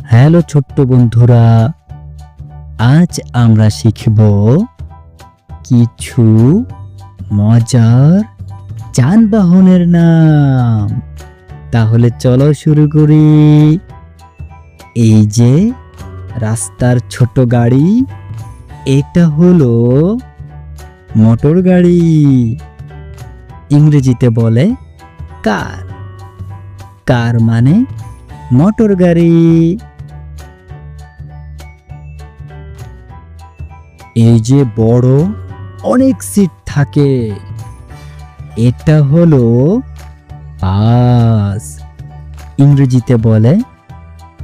Hello ছোট্ট বন্ধুরা, আজ আমরা শিখব কিছু মজার যানবাহনের নাম। তাহলে চলো শুরু করি। এই যে রাস্তার ছোট গাড়ি, এটা হলো মোটর গাড়ি। ইংরেজিতে বলে কার। কার মানে মোটর গাড়ি। এই যে বড় অনেক সিট থাকে, এটা হলো বাস। ইংরেজিতে বলে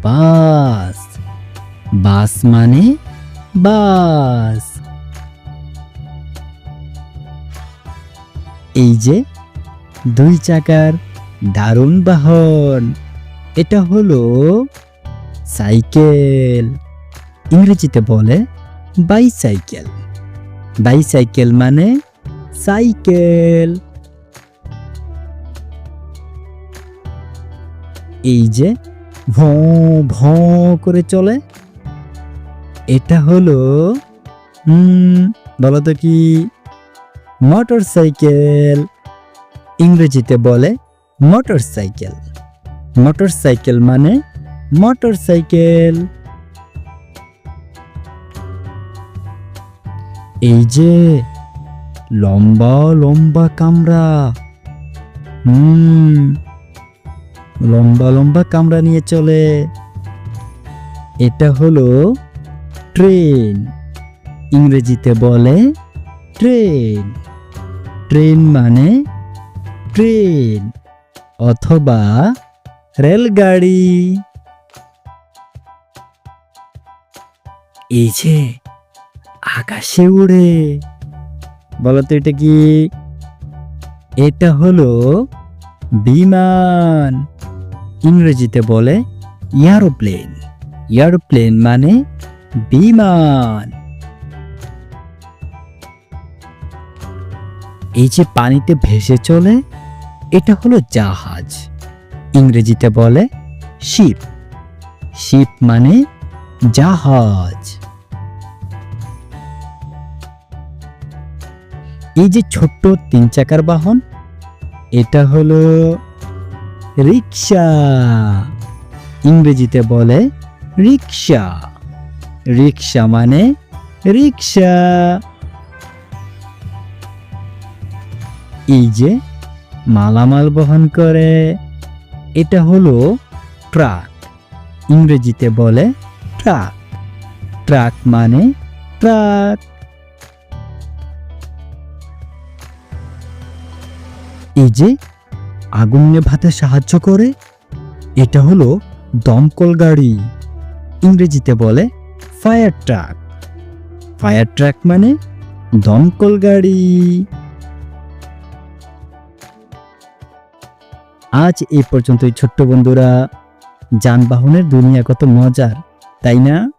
বাস। বাস মানে বাস। এই যে দুই চাকার দারুণ বাহন, এটা হলো সাইকেল। ইংরেজিতে বলে বাইসাইকেল। বাইসাইকেল মানে সাইকেল। এই যে ভঁ ভঁ করে চলে, এটা হলো বলো তো কি? Motor cycle. ইংরেজিতে বলে মোটর সাইকেল। মোটর সাইকেল মানে মোটর সাইকেল। এই যে লম্বা লম্বা কামরা, লম্বা লম্বা কামরা নিয়ে চলে, এটা হলো ট্রেন। ইংরেজিতে বলে ট্রেন। ট্রেন মানে ট্রেন অথবা রেলগাড়ি। এই যে আকাশে উড়ে, বলতো এটা কি? এটা হলো বিমান। ইংরেজিতে বলে এয়ারোপ্লেন। এয়ারোপ্লেন মানে বিমান। এই যে পানিতে ভেসে চলে, এটা হলো জাহাজ। ইংরেজিতে বলে শিপ। শিপ মানে জাহাজ। এই যে ছোট্ট তিন চাকার বাহন, এটা হলো রিক্সা। ইংরেজিতে বলে রিক্সা। রিক্সা মানে রিক্সা। এই যে মালামাল বহন করে, এটা হলো ট্রাক। ইংরেজিতে বলে ট্রাক। ট্রাক মানে ট্রাক। এই যে আগুন নেভাতে সাহায্য করে, এটা হলো দমকল গাড়ি। ইংরেজিতে বলে ফায়ার ট্রাক। ফায়ার ট্রাক মানে দমকল গাড়ি। আজ এই পর্যন্তই ছোট্ট বন্ধুরা। যানবাহনের দুনিয়া কত মজার, তাই না?